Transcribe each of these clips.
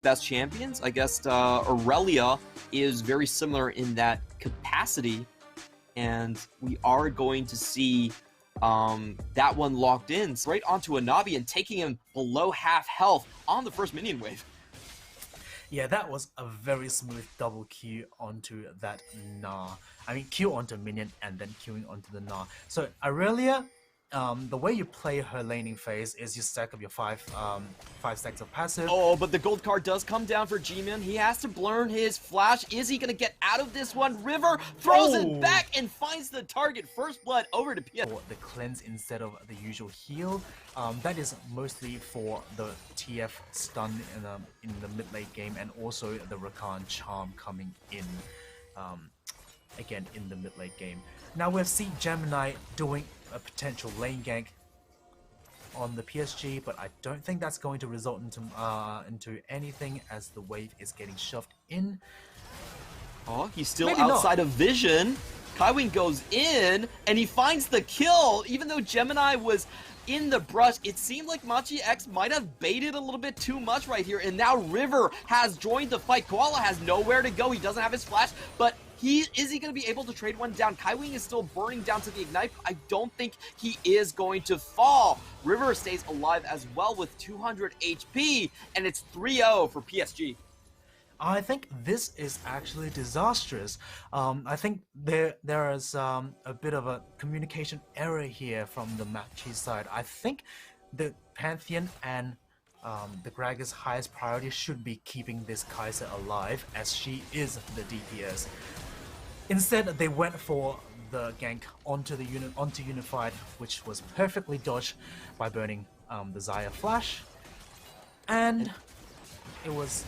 best champions. I guess Aurelia is very similar in that capacity, and we are going to see that one locked in right onto a Navi and taking him below half health on the first minion wave. Yeah, that was a very smooth double Q onto that Na. I mean, Q onto minion and then Qing onto the Na. So Aurelia, the way you play her laning phase is you stack up your five stacks of passive. Oh, but the gold card does come down for G-Man. He has to burn his flash. Is he going to get out of this one? River throws it back and finds the target. First blood over to PS. For the cleanse instead of the usual heal. That is mostly for the TF stun in the mid late game, and also the Rakan charm coming in again in the mid late game. Now we've seen Gemini doing a potential lane gank on the PSG, but I don't think that's going to result into anything as the wave is getting shoved in. Oh, he's still Maybe outside not. of vision. Kaiwing goes in, and he finds the kill. Even though Gemini was in the brush, it seemed like MCX might have baited a little bit too much right here, and now River has joined the fight. Koala has nowhere to go. He doesn't have his flash, but is he going to be able to trade one down? Kaiwing is still burning down to the Ignite. I don't think he is going to fall. River stays alive as well with 200 HP, and it's 3-0 for PSG. I think this is actually disastrous. I think there is a bit of a communication error here from the Matchy side. I think the Pantheon and the Gragas' highest priority should be keeping this Kai'Sa alive, as she is the DPS. Instead, they went for the gank onto Unified, which was perfectly dodged by burning the Xayah flash, and it was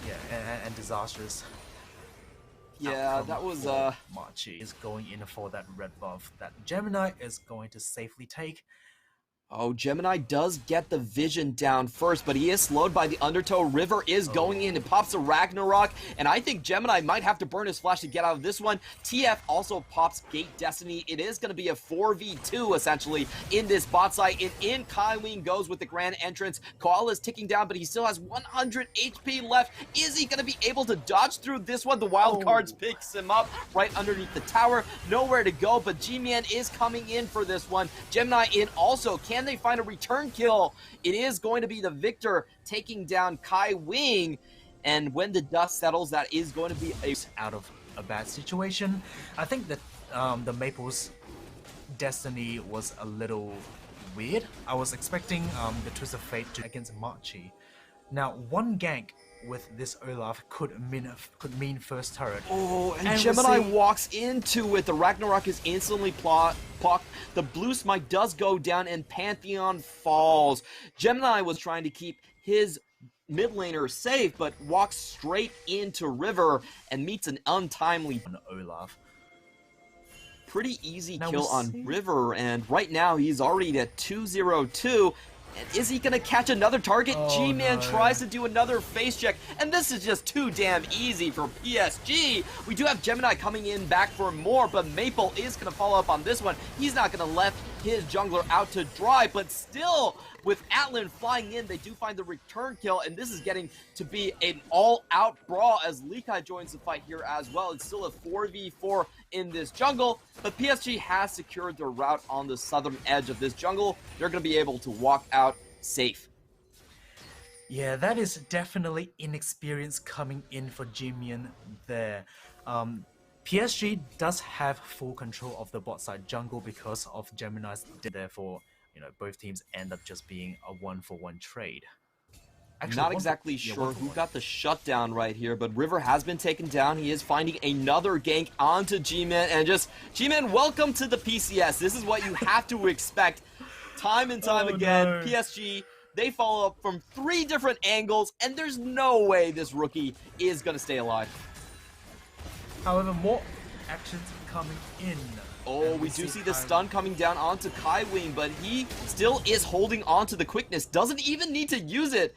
and disastrous. Yeah, that was Machi is going in for that red buff that Gemini is going to safely take. Oh, Gemini does get the vision down first, but he is slowed by the undertow. River is going in and pops a Ragnarok, and I think Gemini might have to burn his flash to get out of this one. TF also pops Gate Destiny. It is going to be a 4v2, essentially, in this bot site, and in Kaiwing goes with the grand entrance. Koala is ticking down, but he still has 100 HP left. Is he going to be able to dodge through this one? The wild cards picks him up right underneath the tower. Nowhere to go, but G-Man is coming in for this one. Gemini in also. Can they find a return kill? It is going to be the Victor taking down Kaiwing, and when the dust settles, that is going to be out of a bad situation. I think that the Maple's destiny was a little weird. I was expecting the Twist of Fate against Machi. Now, one gank with this Olaf could mean first turret. Oh, and Gemini walks into it. The Ragnarok is instantly plucked. The blue smite does go down, and Pantheon falls. Gemini was trying to keep his mid laner safe, but walks straight into River and meets an untimely Olaf. Pretty easy kill on River, and right now he's already at 2-0-2. And is he going to catch another target? G-Man tries to do another face check, and this is just too damn easy for PSG. We do have Gemini coming in back for more, but Maple is going to follow up on this one. He's not going to let his jungler out to dry, but still, with Atlan flying in, they do find the return kill, and this is getting to be an all-out brawl as Likai joins the fight here as well. It's still a 4v4 in this jungle, but PSG has secured their route on the southern edge of this jungle. They're going to be able to walk out safe. Yeah, that is definitely inexperience coming in for Jimian there. PSG does have full control of the bot side jungle because of Gemini's, therefore, both teams end up just being a 1-for-1 trade. Actually, not exactly sure who got the shutdown right here, but River has been taken down. He is finding another gank onto G-Man, and just, G-Man, welcome to the PCS. This is what you have to expect time and time again. No. PSG, they follow up from 3 different angles, and there's no way this rookie is going to stay alive. However, more actions coming in. Oh, we do see the stun coming down onto Kaiwing, but he still is holding on to the quickness. Doesn't even need to use it.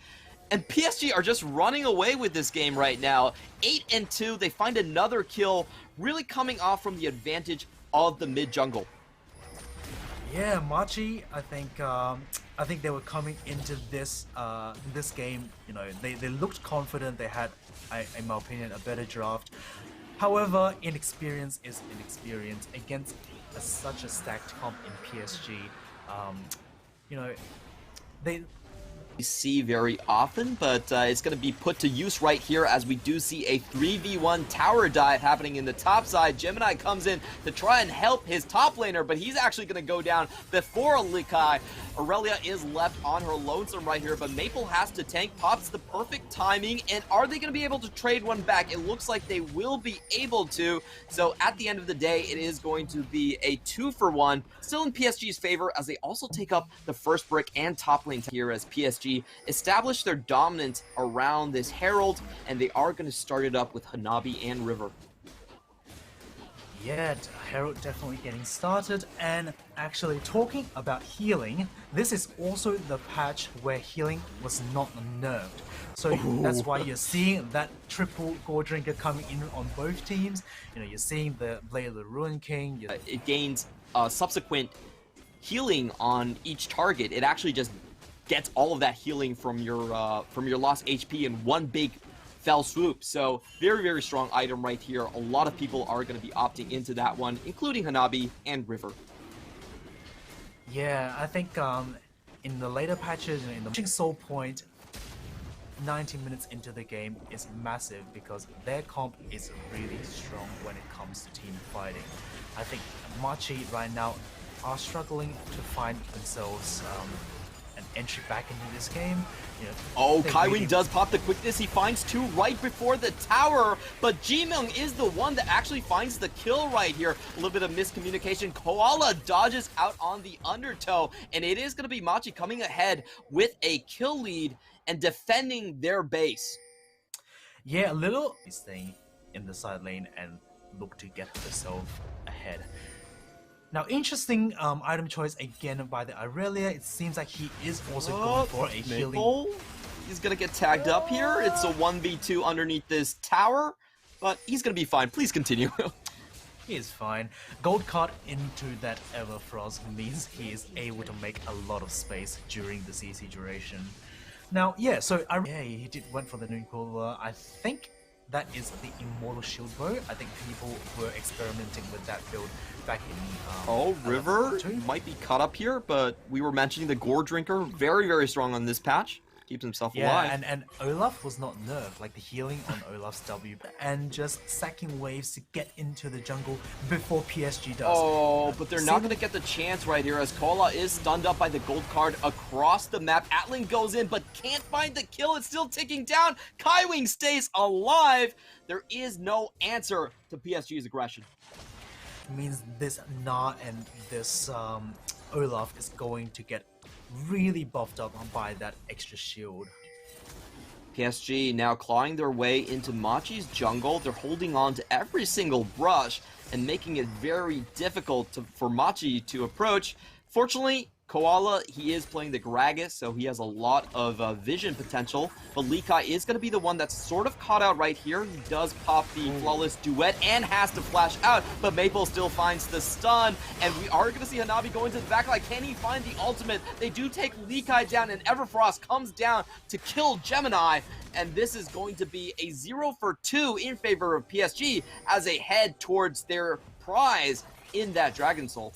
And PSG are just running away with this game right now. 8-2, they find another kill, really coming off from the advantage of the mid jungle. Yeah, Machi, I think I think they were coming into this game, you know, they looked confident. They had, in my opinion, a better draft. However, inexperience is inexperience against such a stacked comp in PSG. You know, they See very often, but it's going to be put to use right here as we do see a 3v1 tower dive happening in the top side. Gemini comes in to try and help his top laner, but he's actually going to go down before Likai. Aurelia is left on her lonesome right here, but Maple has to tank. Pops the perfect timing, and are they going to be able to trade one back? It looks like they will be able to, so at the end of the day, it is going to be a 2-for-1. Still in PSG's favor, as they also take up the first brick and top lane here as PSG establish their dominance around this Herald, and they are going to start it up with Hanabi and River. Yeah, Herald definitely getting started. And actually talking about healing, this is also the patch where healing was not nerfed. So that's why you're seeing that triple Gore Drinker coming in on both teams. You know, you're seeing the Blade of the Ruin King. It gains subsequent healing on each target. It actually just gets all of that healing from your lost HP in one big fell swoop. So very, very strong item right here. A lot of people are going to be opting into that one, including Hanabi and River. Yeah, I think in the later patches, in the soul point, 90 minutes into the game is massive because their comp is really strong when it comes to team fighting. I think Machi right now are struggling to find themselves an entry back into this game. You know, oh, Kaiwing does pop the quickness. He finds two right before the tower, but Jimyoung is the one that actually finds the kill right here. A little bit of miscommunication. Koala dodges out on the undertow, and it is going to be Machi coming ahead with a kill lead and defending their base. Yeah, a little staying in the side lane and look to get herself ahead. Now, interesting item choice again by the Aurelia. It seems like he is also going for a healing. He's going to get tagged up here. It's a 1v2 underneath this tower, but he's going to be fine. Please continue. He is fine. Gold card into that Everfrost means he is able to make a lot of space during the CC duration. Now, yeah, so he went for the new cooler. I think that is the Immortal Shield Bow. I think people were experimenting with that build back in River might be caught up here, but we were mentioning the Gore Drinker. Very, very strong on this patch. Keeps himself alive. Yeah, and Olaf was not nerfed, like the healing on Olaf's W, and just sacking waves to get into the jungle before PSG does. Oh, but they're not going to get the chance right here as Koala is stunned up by the gold card across the map. Atling goes in, but can't find the kill. It's still ticking down. Kaiwing stays alive. There is no answer to PSG's aggression. Means this Na and this Olaf is going to get really buffed up by that extra shield. PSG now clawing their way into Machi's jungle. They're holding on to every single brush and making it very difficult for Machi to approach. Fortunately, Koala, he is playing the Gragas, so he has a lot of vision potential, but Likai is going to be the one that's sort of caught out right here. He does pop the Flawless Duet and has to flash out, but Maple still finds the stun, and we are going to see Hanabi go into the backline. Can he find the ultimate? They do take Likai down, and Everfrost comes down to kill Gemini, and this is going to be a 0-for-2 in favor of PSG as they head towards their prize in that Dragon Soul.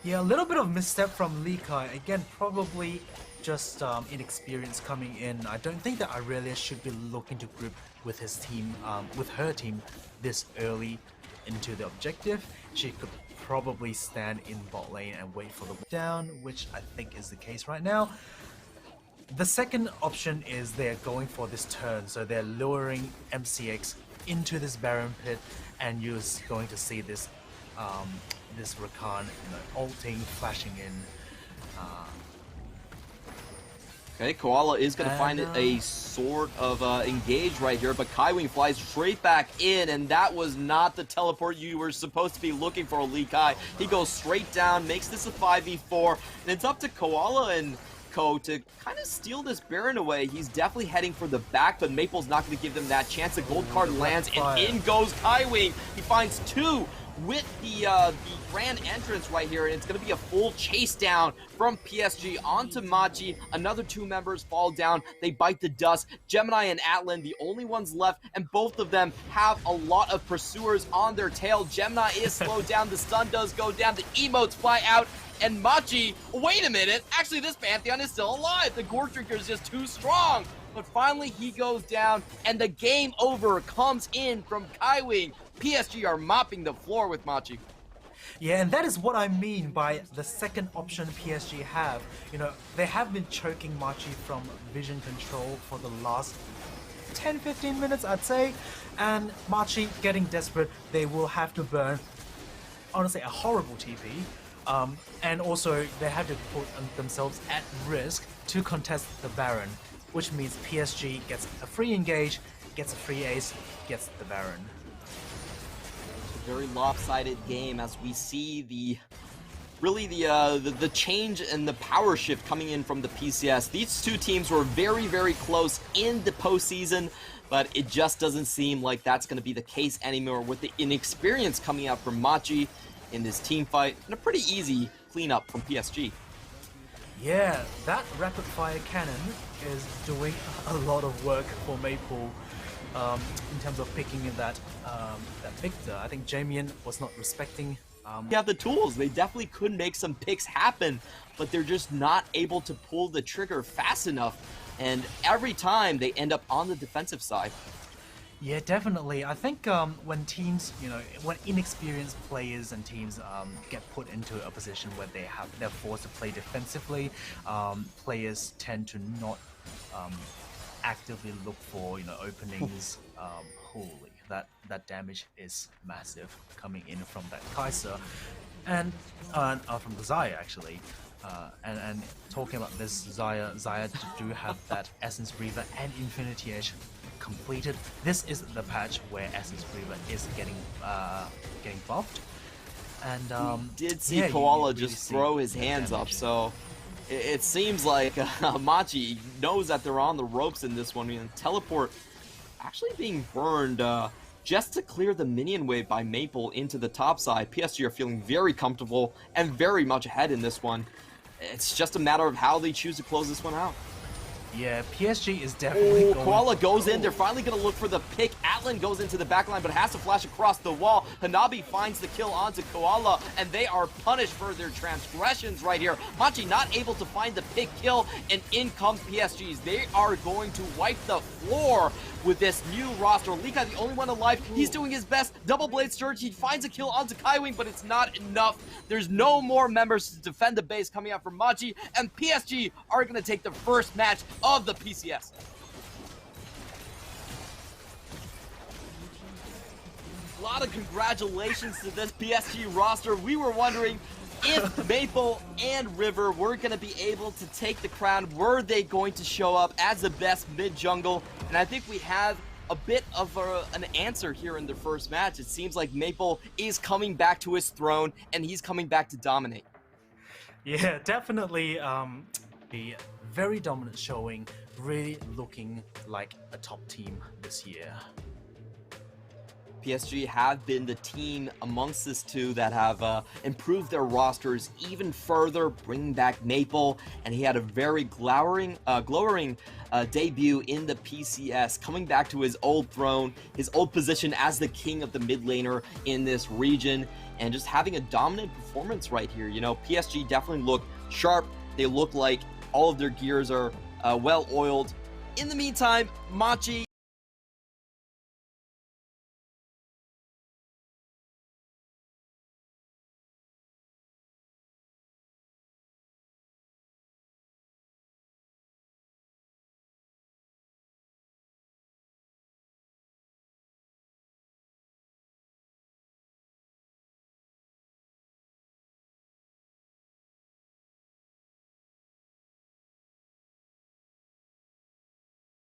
Yeah, a little bit of misstep from Likai. Again, probably just inexperience coming in. I don't think that Aurelia should be looking to group with his team, with her team this early into the objective. She could probably stand in bot lane and wait for the down, which I think is the case right now. The second option is they're going for this turn, so they're luring MCX into this Baron pit, and you're going to see this this Rakan, ulting, flashing in. Okay, Koala is going to find a sort of engage right here, but Kaiwing flies straight back in, and that was not the teleport you were supposed to be looking for, Lee Kai. He goes straight down, makes this a 5v4, and it's up to Koala and Ko to kind of steal this Baron away. He's definitely heading for the back, but Maple's not going to give them that chance. The gold card lands, and in goes Kaiwing. He finds two with the grand entrance right here, and it's going to be a full chase down from PSG onto Machi. Another 2 members fall down. They bite the dust. Gemini and Atlan, the only ones left, and both of them have a lot of pursuers on their tail. Gemini is slowed down. The stun does go down. The emotes fly out. And Machi, wait a minute, actually this Pantheon is still alive. The Gore Drinker is just too strong. But finally he goes down, and the game over comes in from Kaiwing. PSG are mopping the floor with Machi. Yeah, and that is what I mean by the second option PSG have. You know, they have been choking Machi from vision control for the last 10-15 minutes, I'd say. And Machi getting desperate, they will have to burn, honestly, a horrible TP. And also, they have to put themselves at risk to contest the Baron, which means PSG gets a free engage, gets a free ace, gets the Baron. It's a very lopsided game as we see the change and the power shift coming in from the PCS. These 2 teams were very, very close in the postseason, but it just doesn't seem like that's going to be the case anymore with the inexperience coming out from Machi in this team fight, and a pretty easy cleanup from PSG. Yeah, that rapid fire cannon is doing a lot of work for Maple in terms of picking in that Victor. I think Jamian was not respecting. They have the tools. They definitely could make some picks happen, but they're just not able to pull the trigger fast enough. And every time they end up on the defensive side. Yeah, definitely. I think when teams, you know, when inexperienced players and teams get put into a position where they're forced to play defensively, players tend to not actively look for, you know, openings. Holy, that damage is massive coming in from that Kaiser, and from the Xayah actually. And talking about this Xayah do have that Essence Breather and Infinity Edge completed. This is the patch where Essence Breather is getting buffed. And we did see Koala just throw his hands up, so it seems like Machi knows that they're on the ropes in this one. I mean, teleport actually being burned just to clear the minion wave by Maple into the top side. PSG are feeling very comfortable and very much ahead in this one. It's just a matter of how they choose to close this one out. Yeah, PSG is definitely going... Koala goes in. They're finally going to look for the pick. Atlan goes into the backline, but has to flash across the wall. Hanabi finds the kill onto Koala, and they are punished for their transgressions right here. Machi not able to find the pick kill, and in comes PSGs. They are going to wipe the floor with this new roster. Lika, the only one alive. He's doing his best. Double Blade Surge. He finds a kill onto Kaiwing, but it's not enough. There's no more members to defend the base coming out from Machi, and PSG are going to take the first match of the PCS. A lot of congratulations to this PSG roster. We were wondering if Maple and River were going to be able to take the crown. Were they going to show up as the best mid-jungle? And I think we have a bit of an answer here in the first match. It seems like Maple is coming back to his throne, and he's coming back to dominate. Yeah, definitely the very dominant showing, really looking like a top team this year. PSG have been the team amongst this 2 that have improved their rosters even further, bringing back Maple, and he had a very glowing debut in the PCS, coming back to his old throne, his old position as the king of the mid laner in this region, and just having a dominant performance right here. You know, PSG definitely look sharp. They look like all of their gears are well oiled. In the meantime, Machi